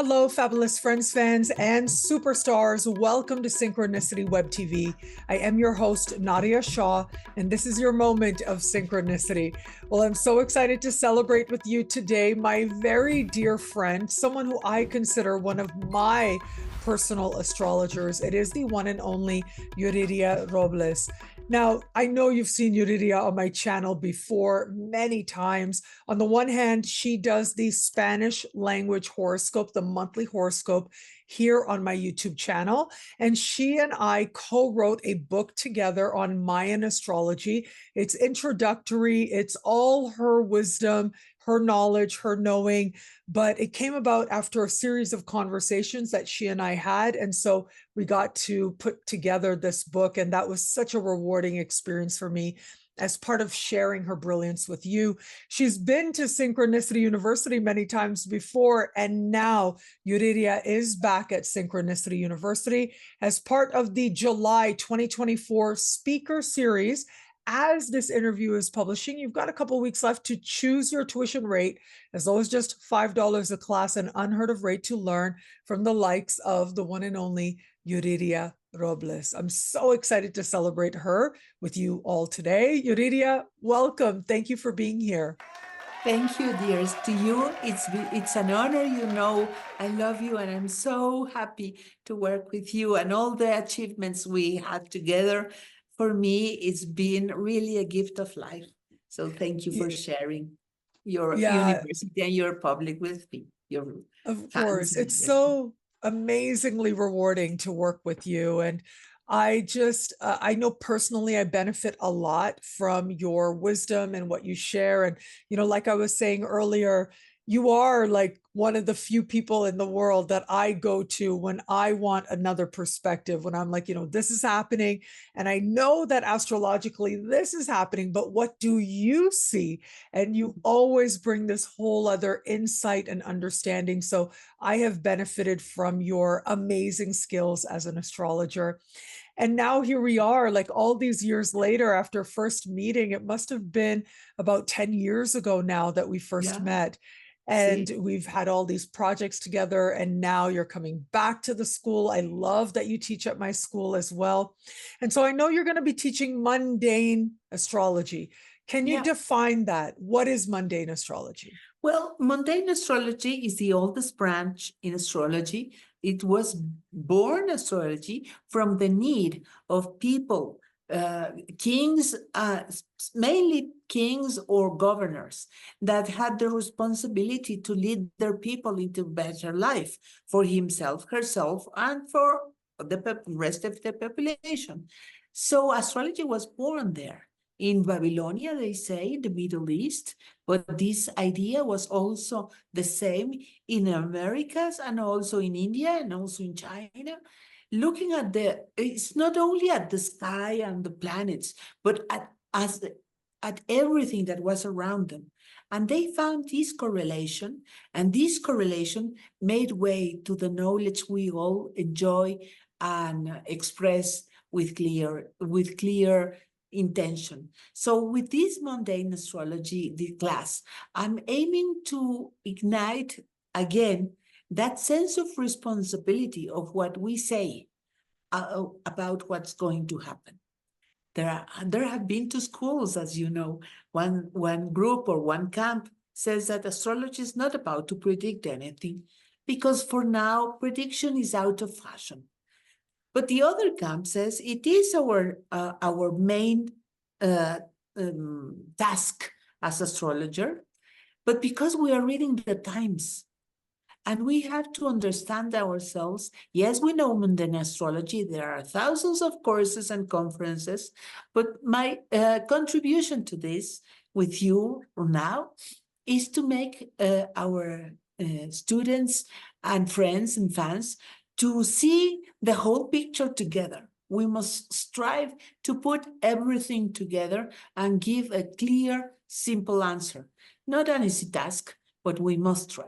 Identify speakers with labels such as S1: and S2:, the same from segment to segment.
S1: Hello, fabulous friends, fans, and superstars. Welcome to Synchronicity Web TV. I am your host, Nadiya Shah, and this is your moment of synchronicity. Well, I'm so excited to celebrate with you today my very dear friend, someone who I consider one of my personal astrologers. It is the one and only Yuriria Robles. Now, I know you've seen Yuriria on my channel before many times. On the one hand, she does the Spanish language horoscope, the monthly horoscope here on my YouTube channel. And she and I co-wrote a book together on Mayan astrology. It's introductory. It's all her wisdom, her knowledge, her knowing, but it came about after a series of conversations that she and I had. And so we got to put together this book, and that was such a rewarding experience for me as part of sharing her brilliance with you. She's been to Synchronicity University many times before, and now Yuriria is back at Synchronicity University as part of the July 2024 speaker series. As this interview is publishing, you've got a couple weeks left to choose your tuition rate, as low as just $5 a class, an unheard of rate to learn from the likes of the one and only Yuriria Robles. I'm so excited to celebrate her with you all today. Yuriria, welcome. Thank you for being here.
S2: Thank you, dears. To you, it's an honor. You know, I love you, and I'm so happy to work with you and all the achievements we had together. For me, it's been really a gift of life. So thank you for sharing your university and your public with me, your
S1: of
S2: fans.
S1: course. It's so amazingly rewarding to work with you. And I know personally I benefit a lot from your wisdom and what you share. And, like I was saying earlier, you are like one of the few people in the world that I go to when I want another perspective, when I'm like, this is happening. And I know that astrologically this is happening, but what do you see? And you always bring this whole other insight and understanding. So I have benefited from your amazing skills as an astrologer. And now here we are, like all these years later, after first meeting. It must have been about 10 years ago now that we first met. And we've had all these projects together, and now you're coming back to the school. I love that you teach at my school as well. And so I know you're going to be teaching mundane astrology. Can you define that? What is mundane astrology?
S2: Well, mundane astrology is the oldest branch in astrology. It was born astrology from the need of people, kings, mainly kings or governors, that had the responsibility to lead their people into better life for himself, herself, and for the rest of the population. So astrology was born there. In Babylonia, they say, the Middle East, but this idea was also the same in Americas and also in India and also in China. Looking at it's not only at the sky and the planets, but at everything that was around them. And they found this correlation, and this correlation made way to the knowledge we all enjoy and express with clear intention. So with this mundane astrology, the class, I'm aiming to ignite again that sense of responsibility of what we say about what's going to happen. There have been two schools, as you know. One group or one camp says that astrology is not about to predict anything, because for now, prediction is out of fashion. But the other camp says it is our main task as astrologer, but because we are reading the times and we have to understand ourselves. Yes, we know mundane astrology. There are thousands of courses and conferences, but my contribution to this with you now is to make our students and friends and fans to see the whole picture together. We must strive to put everything together and give a clear, simple answer. Not an easy task, but we must try.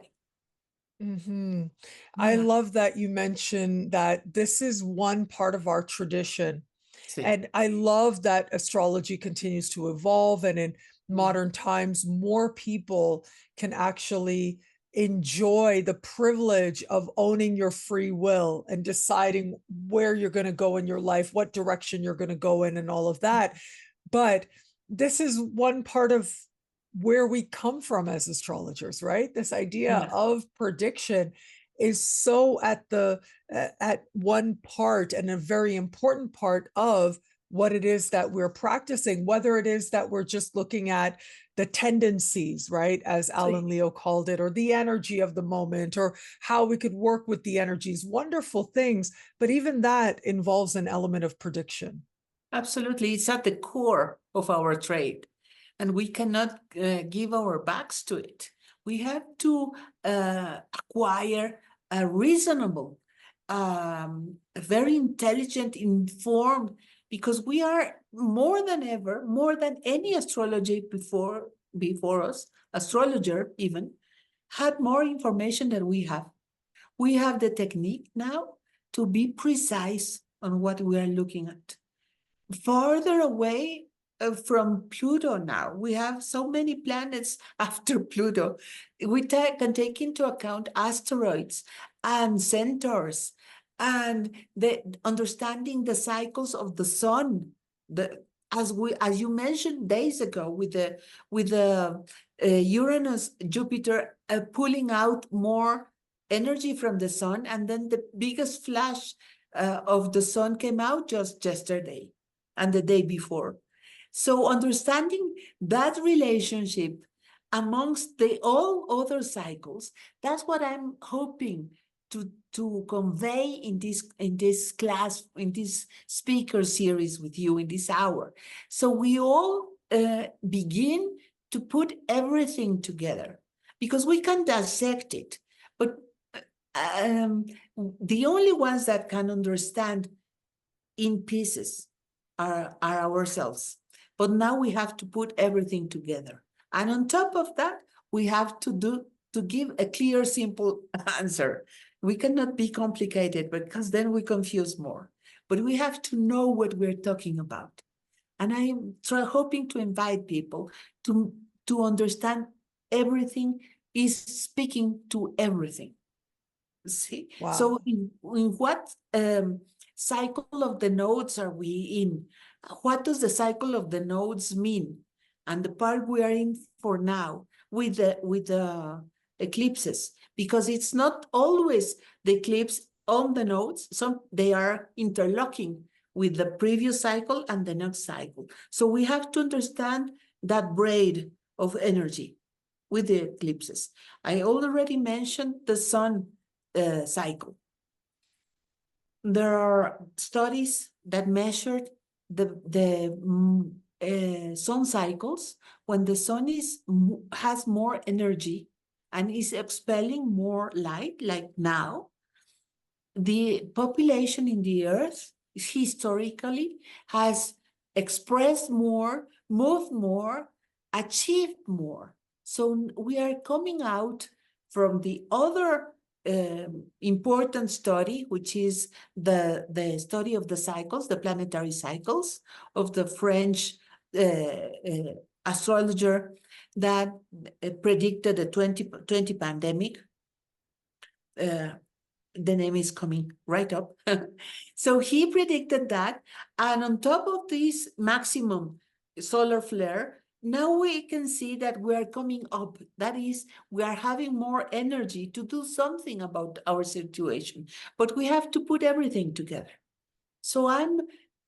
S1: I love that you mentioned that this is one part of our tradition. And I love that astrology continues to evolve, and in modern times, more people can actually enjoy the privilege of owning your free will and deciding where you're going to go in your life, what direction you're going to go in, and all of that. But this is one part of where we come from as astrologers, right? This idea of prediction is so at one part and a very important part of what it is that we're practicing, whether it is that we're just looking at the tendencies, right, as Alan Leo called it, or the energy of the moment, or how we could work with the energies, wonderful things. But even that involves an element of prediction.
S2: Absolutely. It's at the core of our trade, and we cannot give our backs to it. We have to acquire a reasonable, very intelligent, informed, because we are more than ever, more than any astrology before us, astrologer even, had more information than we have. We have the technique now to be precise on what we are looking at. Farther away from Pluto now, we have so many planets after Pluto. We can take into account asteroids and centaurs, and understanding the cycles of the sun. As you mentioned days ago, with the Uranus, Jupiter pulling out more energy from the sun, and then the biggest flash of the sun came out just yesterday and the day before. So understanding that relationship amongst all other cycles, that's what I'm hoping to convey in this class, in this speaker series with you in this hour. So we all begin to put everything together, because we can dissect it, but the only ones that can understand in pieces are ourselves. But now we have to put everything together. And on top of that, we have to give a clear, simple answer. We cannot be complicated, because then we confuse more. But we have to know what we're talking about. And I'm hoping to invite people to understand everything is speaking to everything. See?
S1: Wow.
S2: So in what cycle of the nodes are we in? What does the cycle of the nodes mean? And the part we are in for now with the eclipses, because it's not always the eclipse on the nodes. They are interlocking with the previous cycle and the next cycle. So we have to understand that braid of energy with the eclipses. I already mentioned the sun cycle. There are studies that measured the sun cycles when the sun has more energy and is expelling more light, like now. The population in the earth historically has expressed more, moved more, achieved more. So we are coming out from the other important study, which is the study of the cycles, the planetary cycles of the French astrologer that predicted the 2020 pandemic. The name is coming right up. So he predicted that, and on top of this maximum solar flare, now we can see that we are coming up. That is, we are having more energy to do something about our situation, but we have to put everything together. So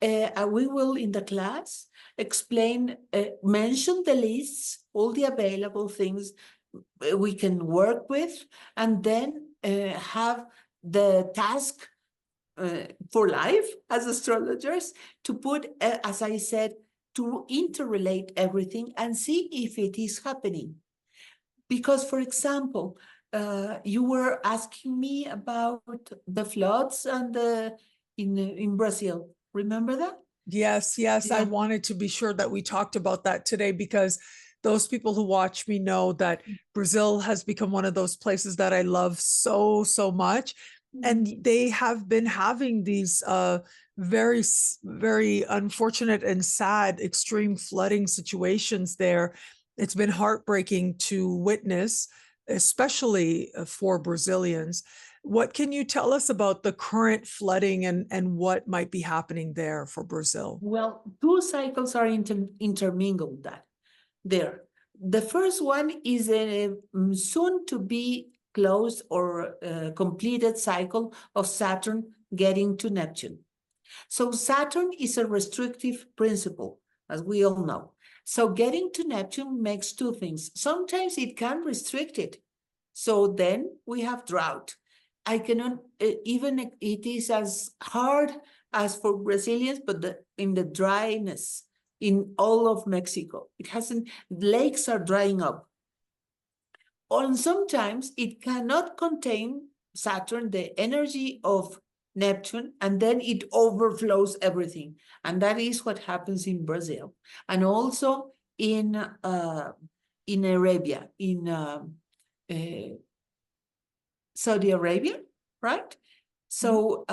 S2: we will in the class explain, mention the lists, all the available things we can work with, and then have the task for life as astrologers to put, as I said, to interrelate everything and see if it is happening. Because, for example, you were asking me about the floods and in Brazil. Remember that?
S1: Yes. Yeah. I wanted to be sure that we talked about that today, because those people who watch me know that Brazil has become one of those places that I love so, so much. And they have been having these very, very unfortunate and sad extreme flooding situations there. It's been heartbreaking to witness. especially for Brazilians. What can you tell us about the current flooding and what might be happening there for Brazil?
S2: Well, two cycles are intermingled that there. The first one is a soon to be closed or completed cycle of Saturn getting to Neptune. So Saturn is a restrictive principle, as we all know. So getting to Neptune makes two things. Sometimes it can restrict it. So then we have drought. I cannot, even it is as hard as for Brazilians, but in the dryness in all of Mexico, it hasn't, lakes are drying up. And sometimes it cannot contain Saturn, the energy of Neptune, and then it overflows everything. And that is what happens in Brazil. And also in Arabia, in Saudi Arabia, right? So,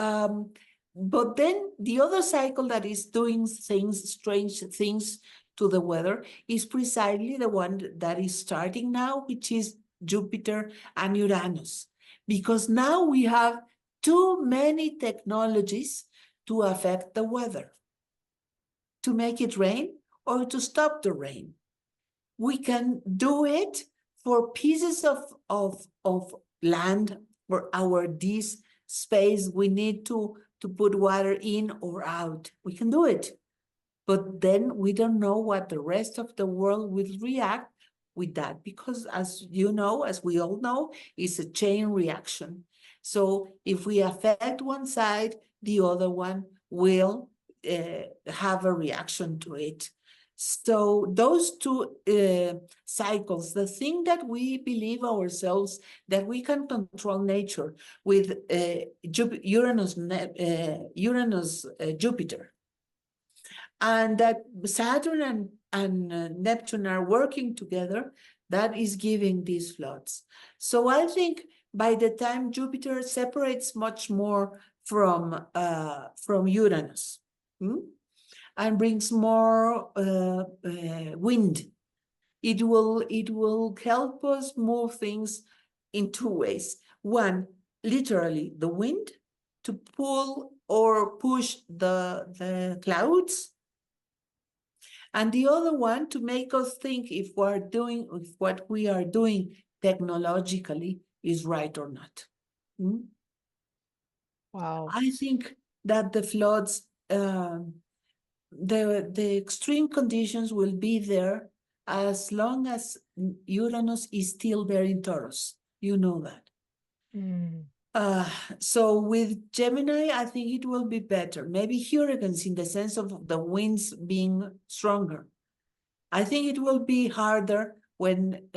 S2: but then the other cycle that is doing things, strange things to the weather is precisely the one that is starting now, which is Jupiter and Uranus. Because now we have too many technologies to affect the weather, to make it rain or to stop the rain. We can do it for pieces of land for our this space we need to put water in or out. We can do it. But then we don't know what the rest of the world will react with that, because as you know, as we all know, it's a chain reaction. So if we affect one side, the other one will have a reaction to it. So those two cycles, the thing that we believe ourselves that we can control nature with Uranus, Jupiter, and that Saturn and Neptune are working together, that is giving these floods. So I think by the time Jupiter separates much more from Uranus, and brings more wind, it will help us move things in two ways. One, literally the wind to pull or push the clouds, and the other one to make us think if what we are doing technologically is right or not.
S1: Wow.
S2: I think that the floods, the extreme conditions will be there as long as Uranus is still there in Taurus. You know that. So with Gemini, I think it will be better. Maybe hurricanes in the sense of the winds being stronger. I think it will be harder when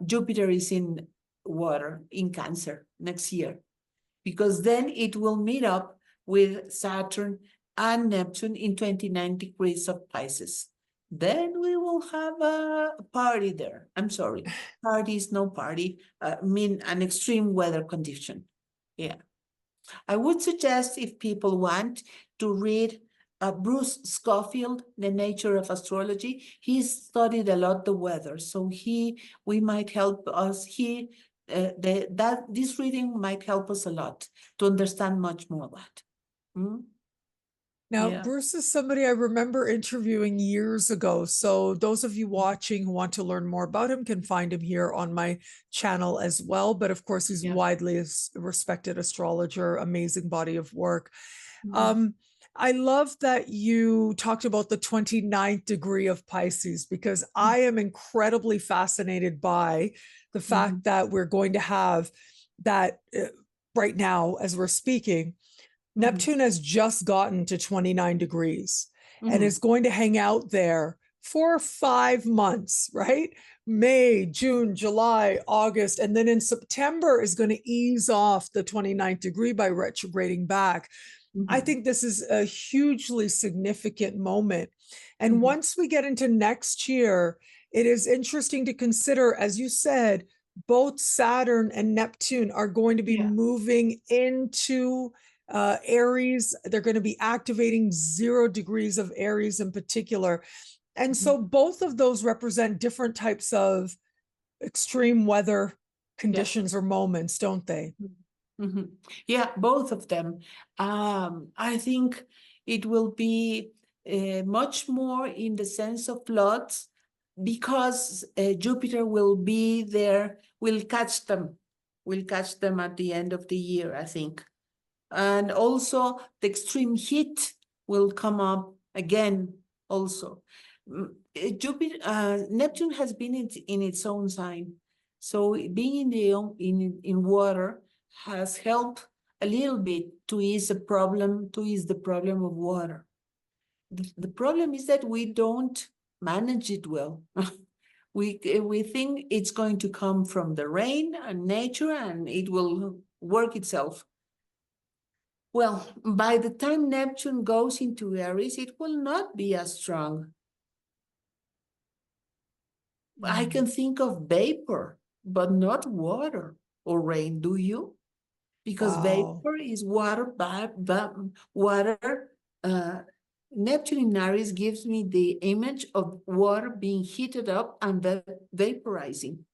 S2: Jupiter is in water, in Cancer next year, because then it will meet up with Saturn and Neptune in 29 degrees of Pisces. Then we will have a party there. I'm sorry, party is no party, mean an extreme weather condition. Yeah. I would suggest if people want to read Bruce Schofield, The Nature of Astrology. He's studied a lot the weather, so we might help us. This reading might help us a lot to understand much more of that.
S1: Now,
S2: Yeah.
S1: Bruce is somebody I remember interviewing years ago. So those of you watching who want to learn more about him can find him here on my channel as well. But of course, he's widely respected astrologer, amazing body of work. I love that you talked about the 29th degree of Pisces, because I am incredibly fascinated by the fact that we're going to have that right now as we're speaking. Neptune has just gotten to 29 degrees and is going to hang out there for 5 months, right? May, June, July, August, and then in September is going to ease off the 29th degree by retrograding back. I think this is a hugely significant moment. And once we get into next year, it is interesting to consider, as you said, both Saturn and Neptune are going to be moving into Aries. They're going to be activating 0 degrees of Aries in particular. And so both of those represent different types of extreme weather conditions or moments, don't they?
S2: Mhm. Yeah, both of them. I think it will be much more in the sense of floods because Jupiter will be there, will catch them at the end of the year, I think. And also the extreme heat will come up again also. Neptune has been in its own sign. So being in water has helped a little bit to ease the problem of water. The problem is that we don't manage it well. We think it's going to come from the rain and nature and it will work itself. Well, by the time Neptune goes into Aries, it will not be as strong. I can think of vapor, but not water or rain, do you? Because
S1: Wow.
S2: vapor is water, water. Neptune in Aries gives me the image of water being heated up and vaporizing.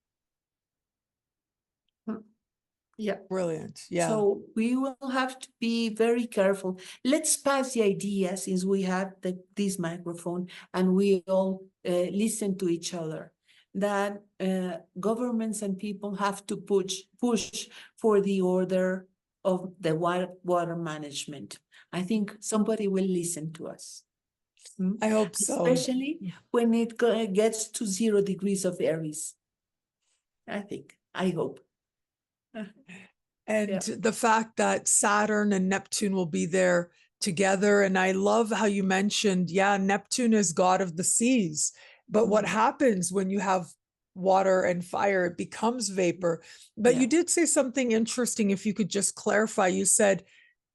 S2: Yeah.
S1: Brilliant. Yeah.
S2: So we will have to be very careful. Let's pass the idea since we have this microphone and we all listen to each other, that governments and people have to push for the order of the water management. I think somebody will listen to us.
S1: I hope so.
S2: Especially when it gets to 0 degrees of Aries. I hope.
S1: And the fact that Saturn and Neptune will be there together. And I love how you mentioned, Neptune is god of the seas. But what happens when you have water and fire? It becomes vapor. But you did say something interesting. If you could just clarify, you said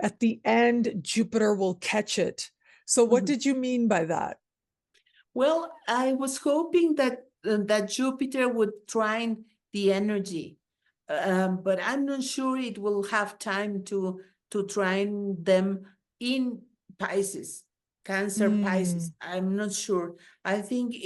S1: at the end, Jupiter will catch it. So what did you mean by that?
S2: Well, I was hoping that Jupiter would trine the energy. But I'm not sure it will have time to trine them in Pisces, Cancer, Pisces. I'm not sure. I think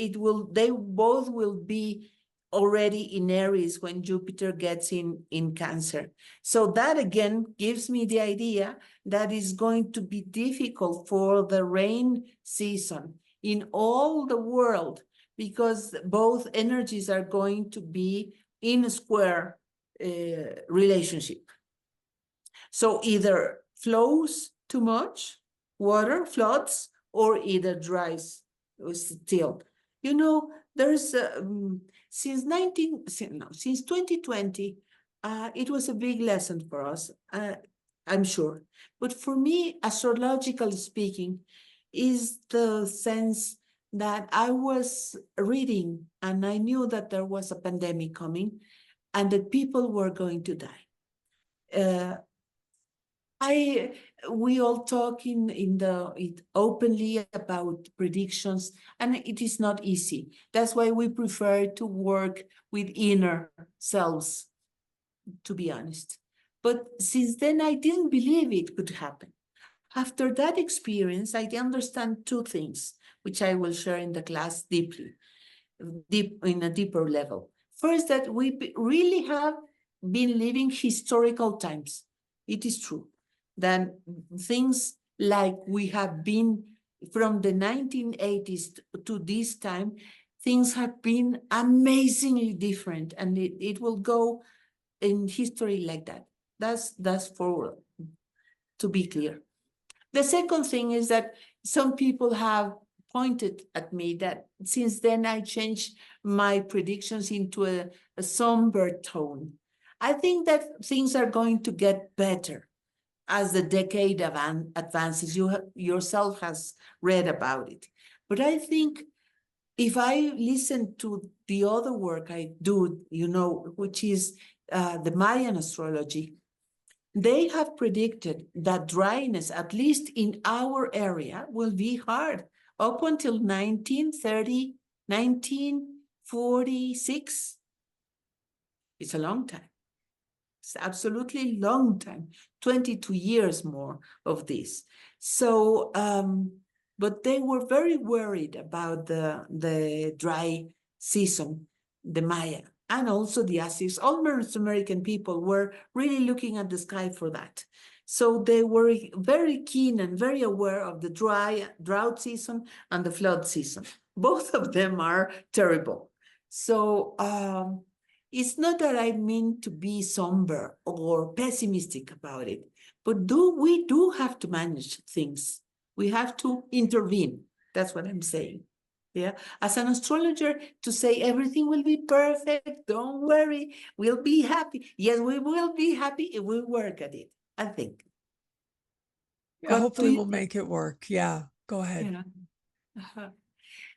S2: they both will be already in Aries when Jupiter gets in Cancer. So that again gives me the idea that it's going to be difficult for the rain season in all the world because both energies are going to be in a square relationship. So either flows too much, water floods, or either dries still. You know, there's since 2020, it was a big lesson for us, I'm sure. But for me, astrological speaking, is the sense that I was reading and I knew that there was a pandemic coming and that people were going to die. We all talk openly about predictions, and it is not easy. That's why we prefer to work with inner selves, to be honest. But since then, I didn't believe it could happen. After that experience, I understand 2 things, which I will share in the class deep in a deeper level. First, that we really have been living historical times. It is true that things like we have been from the 1980s to this time, things have been amazingly different, and it will go in history like that. That's forward, to be clear. The second thing is that some people have pointed at me that since then I changed my predictions into a somber tone. I think that things are going to get better as the decade advances. You yourself has read about it. But I think if I listen to the other work I do, which is the Mayan astrology, they have predicted that dryness, at least in our area, will be hard up until 1930, 1946. It's a long time. It's absolutely long time, 22 years more of this. So, but they were very worried about the dry season, the Maya. and also the Aztecs. All Mesoamerican people were really looking at the sky for that. So they were very keen and very aware of the drought season and the flood season. Both of them are terrible. So it's not that I mean to be somber or pessimistic about it, but we do have to manage things. We have to intervene. That's what I'm saying. Yeah, as an astrologer, to say everything will be perfect, don't worry, we'll be happy. Yes, we will be happy if we work at it, I think.
S1: Yeah, hopefully we'll make it work. Yeah, go ahead.
S2: Yeah. Uh-huh.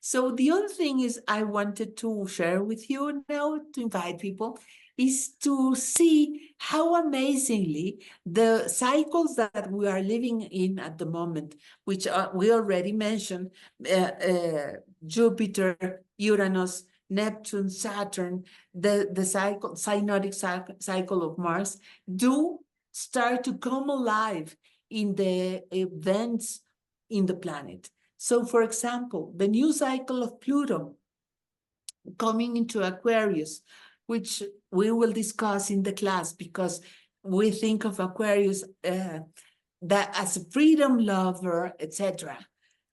S2: So the other thing is I wanted to share with you now, to invite people, is to see how amazingly the cycles that we are living in at the moment, which we already mentioned, Jupiter, Uranus, Neptune, Saturn, the synodic cycle of Mars, do start to come alive in the events in the planet. So, for example, the new cycle of Pluto coming into Aquarius, which we will discuss in the class, because we think of Aquarius that as a freedom lover, etc.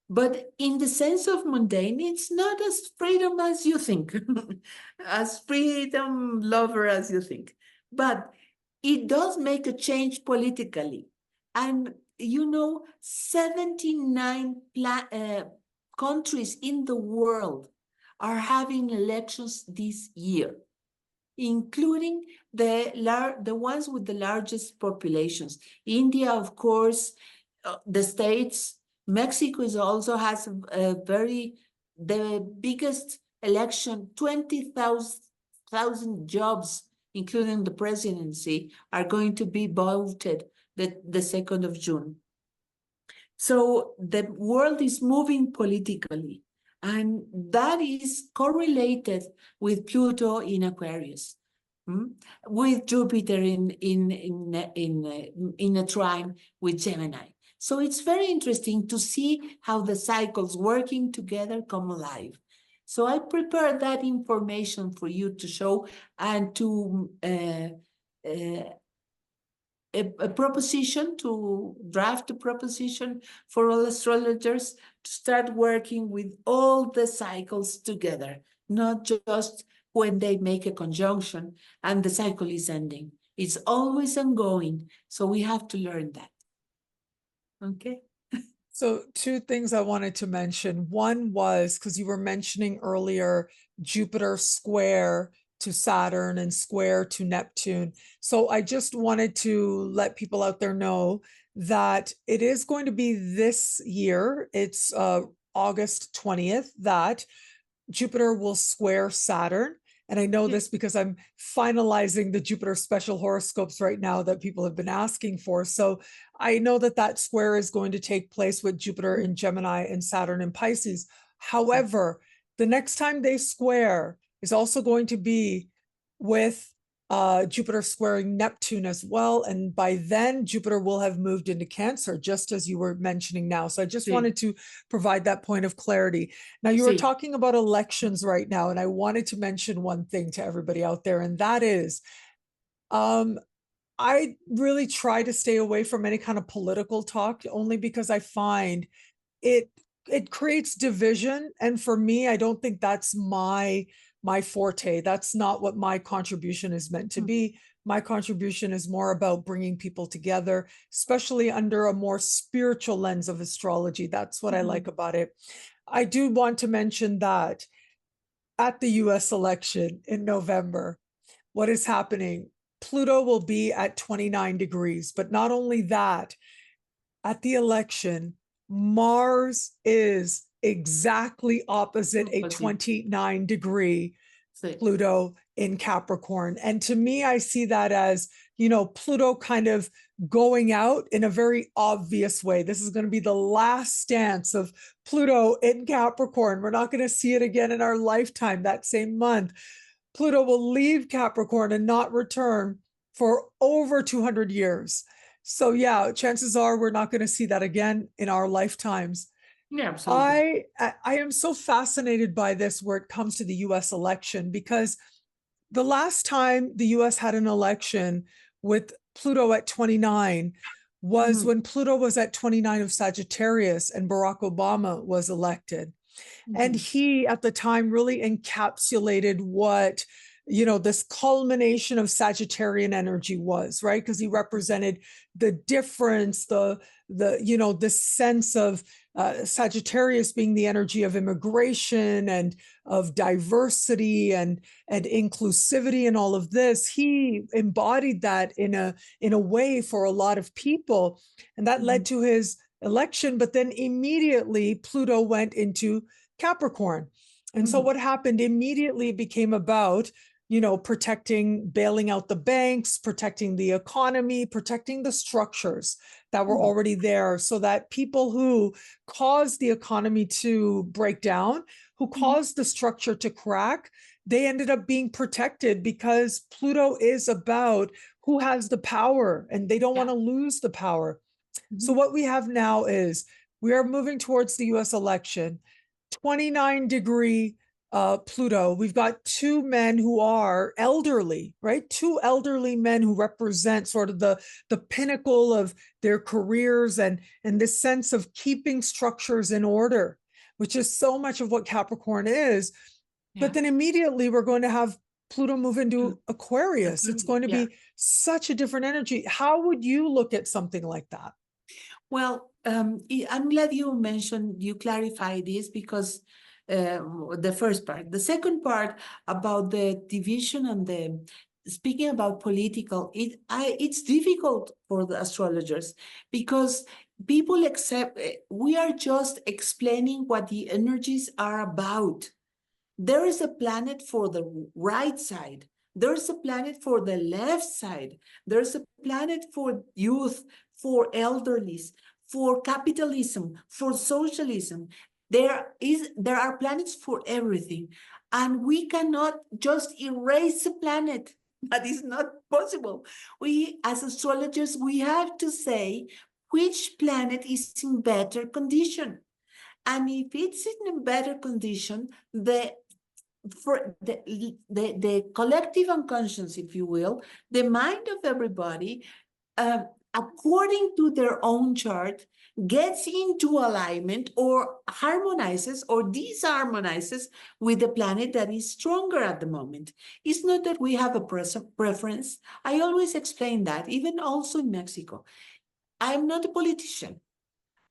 S2: But in the sense of mundane, it's not as freedom as you think, as freedom lover as you think. But it does make a change politically. And 79 countries in the world are having elections this year, including the ones with the largest populations. India, of course, the States, Mexico also has the biggest election, 20,000 jobs, including the presidency, are going to be voted the 2nd of June. So the world is moving politically, and that is correlated with Pluto in Aquarius, with Jupiter in a trine with Gemini. So it's very interesting to see how the cycles working together come alive. So I prepared that information for you to show, and to a proposition, to draft a proposition for all astrologers to start working with all the cycles together, not just when they make a conjunction and the cycle is ending. It's always ongoing, so we have to learn that. Okay.
S1: So two things I wanted to mention. One was, because you were mentioning earlier, Jupiter square to Saturn and square to Neptune. So I just wanted to let people out there know that it is going to be this year. It's August 20th that Jupiter will square Saturn. And I know this because I'm finalizing the Jupiter special horoscopes right now that people have been asking for. So I know that that square is going to take place with Jupiter in Gemini and Saturn in Pisces. However, the next time they square is also going to be with Jupiter squaring Neptune as well. And by then, Jupiter will have moved into Cancer, just as you were mentioning now. So I just wanted to provide that point of clarity. Now, you were talking about elections right now, and I wanted to mention one thing to everybody out there, and that is, I really try to stay away from any kind of political talk, only because I find it creates division. And for me, I don't think that's my forte. That's not what my contribution is meant to be. My contribution is more about bringing people together, especially under a more spiritual lens of astrology. That's what I like about it. I do want to mention that at the US election in November, what is happening? Pluto will be at 29 degrees, but not only that, at the election, Mars is exactly opposite a 29-degree Pluto in Capricorn. And to me, I see that as, Pluto kind of going out in a very obvious way. This is going to be the last stance of Pluto in Capricorn. We're not going to see it again in our lifetime. That same month, Pluto will leave Capricorn and not return for over 200 years. So yeah, chances are we're not going to see that again in our lifetimes.
S2: Yeah, absolutely.
S1: I am so fascinated by this where it comes to the US election, because the last time the US had an election with Pluto at 29 was when Pluto was at 29 of Sagittarius and Barack Obama was elected. And he, at the time, really encapsulated what, this culmination of Sagittarian energy was, right? Because he represented the difference, this sense of Sagittarius being the energy of immigration and of diversity and inclusivity and all of this. He embodied that in a way for a lot of people, and that led to his election. But then immediately Pluto went into Capricorn. And so what happened immediately became about, protecting, bailing out the banks, protecting the economy, protecting the structures that were already there, so that people who caused the economy to break down, who caused the structure to crack, they ended up being protected, because Pluto is about who has the power and they don't want to lose the power. So what we have now is we are moving towards the US election. 29-degree Pluto. We've got two men who are elderly, right? Two elderly men who represent sort of the pinnacle of their careers and this sense of keeping structures in order, which is so much of what Capricorn is. But then immediately we're going to have Pluto move into Aquarius. It's going to be such a different energy. How would you look at something like that?
S2: Well, I'm glad you clarify this, because the first part. The second part about the division and speaking about political, it's difficult for the astrologers, because people accept, we are just explaining what the energies are about. There is a planet for the right side. There's a planet for the left side. There's a planet for youth, for elderlies, for capitalism, for socialism. There are planets for everything. And we cannot just erase a planet. That is not possible. We, as astrologers, we have to say which planet is in better condition. And if it's in a better condition, the collective unconscious, if you will, the mind of everybody, according to their own chart, gets into alignment or harmonizes or disharmonizes with the planet that is stronger at the moment. It's not that we have a preference. I always explain that, even also in Mexico. I'm not a politician.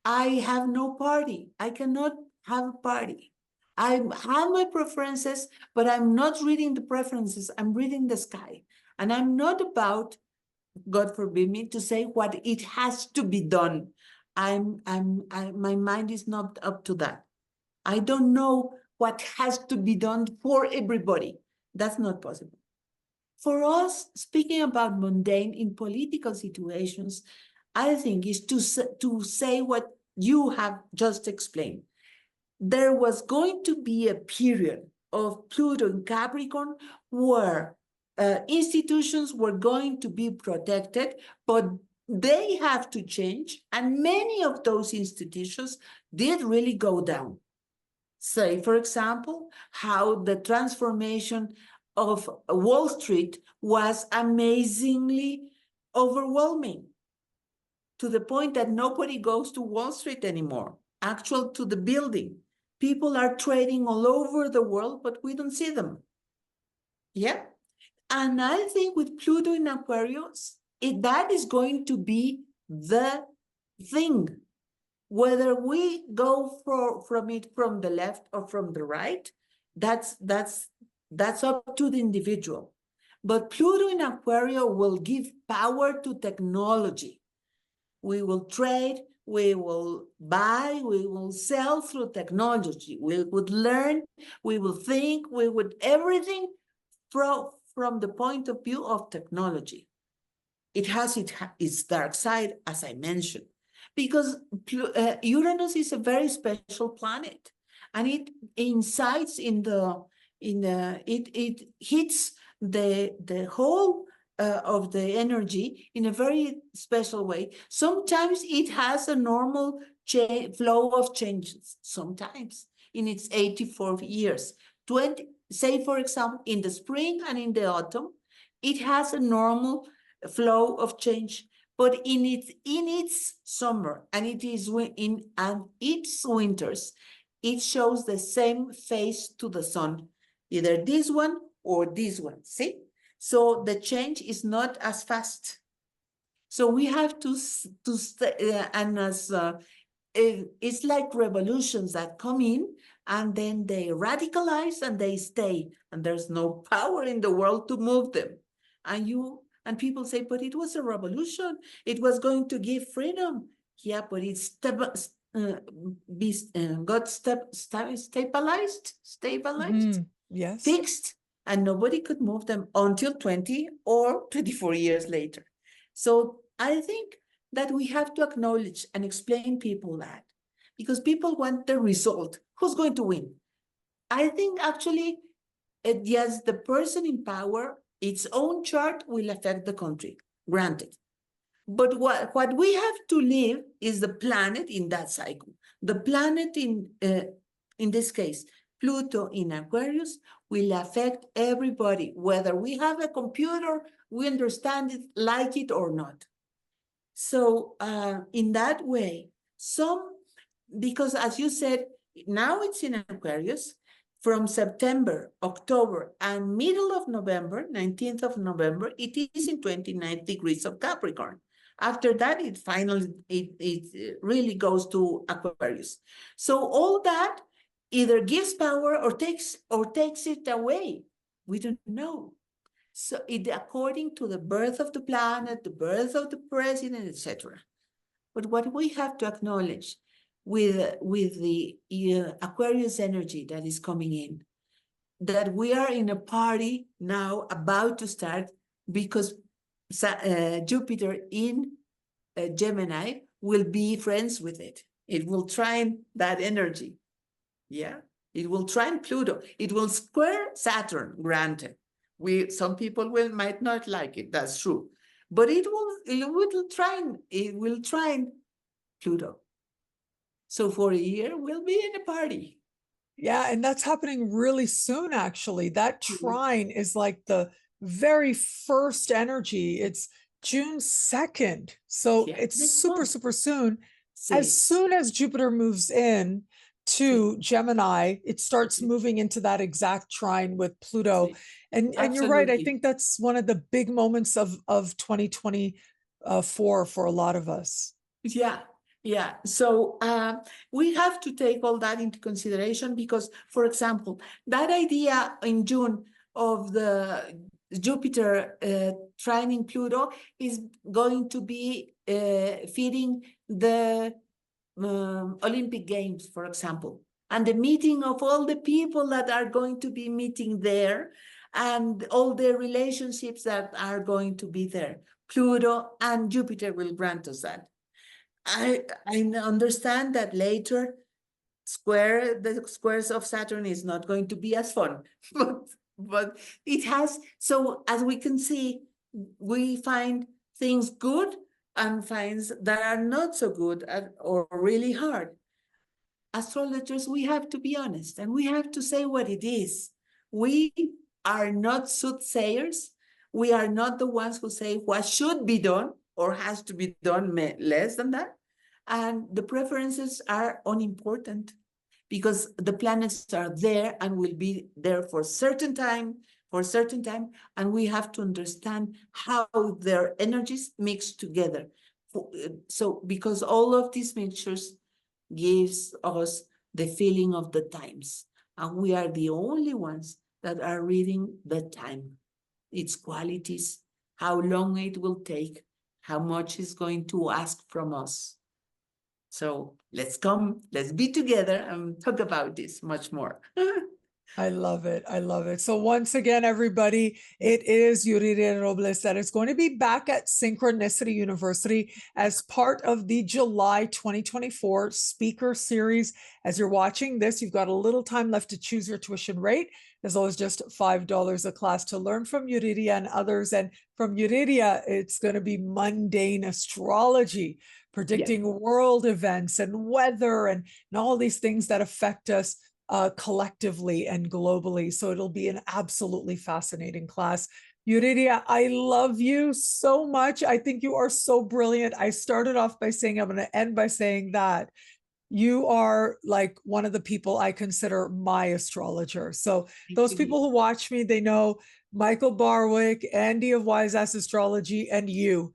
S2: I have no party. I cannot have a party. I have my preferences, but I'm not reading the preferences. I'm reading the sky. And I'm not about, God forbid me, to say what it has to be done. My mind is not up to that. I don't know what has to be done for everybody. That's not possible. For us, speaking about mundane in political situations, I think is to say what you have just explained. There was going to be a period of Pluto in Capricorn where institutions were going to be protected, but they have to change. And many of those institutions did really go down. Say, for example, how the transformation of Wall Street was amazingly overwhelming, to the point that nobody goes to Wall Street anymore, actual to the building. People are trading all over the world, but we don't see them. Yeah. And I think with Pluto in Aquarius, that is going to be the thing. Whether we go from it from the left or from the right, that's up to the individual. But Pluto in Aquarius will give power to technology. We will trade, we will buy, we will sell through technology. We would learn, we will think, we would everything from the point of view of technology. It has its dark side, as I mentioned, because Uranus is a very special planet, and it incites it hits the whole of the energy in a very special way. Sometimes it has a normal flow of changes, sometimes in its 84 years. say, for example, in the spring and in the autumn, it has a normal flow of change. But in its summer and its winters, it shows the same face to the sun, either this one or this one. See, so the change is not as fast. So we have to stay, and as it's like revolutions that come in and then they radicalize and they stay, and there's no power in the world to move them. And people say, but it was a revolution. It was going to give freedom. Yeah, but it's got stabilized,
S1: Yes.
S2: fixed, and nobody could move them until 20 or 24 years later. So I think that we have to acknowledge and explain people that, because people want the result. Who's going to win? I think actually, yes, the person in power, its own chart will affect the country, granted. But what we have to live is the planet in that cycle. The planet in this case, Pluto in Aquarius, will affect everybody, whether we have a computer, we understand it, like it or not. So in that way, because as you said, now it's in Aquarius, from September, October, and middle of November, 19th of November, it is in 29 degrees of Capricorn. After that, it really goes to Aquarius. So all that either gives power or takes it away. We don't know. So according to the birth of the planet, the birth of the president, etc. But what we have to acknowledge with the Aquarius energy that is coming in, that we are in a party now about to start, because Jupiter in Gemini will be friends with it. It will trine that energy. Yeah, it will trine Pluto. It will square Saturn, granted. Some people might not like it, that's true. But it will trine Pluto. So for a year, we'll be in a party.
S1: Yeah, and that's happening really soon, actually. That trine is like the very first energy. It's June 2nd. So it's super, super soon. As soon as Jupiter moves in to Gemini, it starts moving into that exact trine with Pluto. And you're right. I think that's one of the big moments of 2024 for a lot of us.
S2: Yeah. So we have to take all that into consideration, because, for example, that idea in June of the Jupiter trining Pluto is going to be feeding the Olympic Games, for example, and the meeting of all the people that are going to be meeting there, and all the relationships that are going to be there. Pluto and Jupiter will grant us that. I understand that later the squares of Saturn is not going to be as fun, but it has. So as we can see, we find things good and finds that are not so good or really hard. Astrologers, we have to be honest and we have to say what it is. We are not soothsayers. We are not the ones who say what should be done or has to be done less than that. And the preferences are unimportant, because the planets are there and will be there for a certain time, and we have to understand how their energies mix together. So, because all of these mixtures gives us the feeling of the times, and we are the only ones that are reading the time, its qualities, how long it will take, how much it's going to ask from us. So let's be together and talk about this much more.
S1: I love it. I love it. So once again, everybody, it is Yuriria Robles that is going to be back at Synchronicity University as part of the July 2024 speaker series. As you're watching this, you've got a little time left to choose your tuition rate, as low as just $5 a class, to learn from Yuriria and others. And from Yuriria, it's going to be mundane astrology, predicting world events and weather and all these things that affect us collectively and globally. So it'll be an absolutely fascinating class. Yuriria, I love you so much. I think you are so brilliant. I started off by saying, I'm going to end by saying that you are like one of the people I consider my astrologer. So those people who watch me, they know Michael Barwick, Andy of Wise Ass Astrology, and you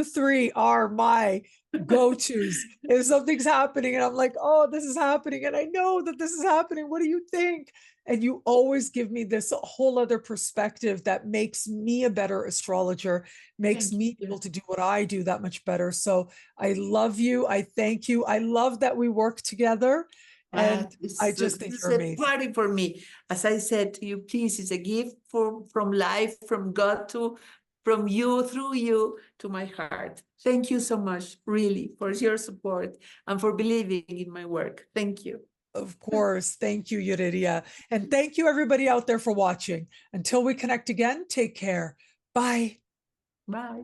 S1: three are my go-tos. If something's happening and I'm like, oh, this is happening, and I know that this is happening, what do you think? And you always give me this whole other perspective that makes me a better astrologer, makes me able to do what I do that much better. So I love you. I thank you. I love that we work together. And I just think you're amazing.
S2: It's a party for me. As I said to you, please, it's a gift from life, from God from you, through you, to my heart. Thank you so much, really, for your support and for believing in my work. Thank you.
S1: Of course. Thank you, Yuriria. And thank you, everybody out there, for watching. Until we connect again, take care. Bye.
S2: Bye.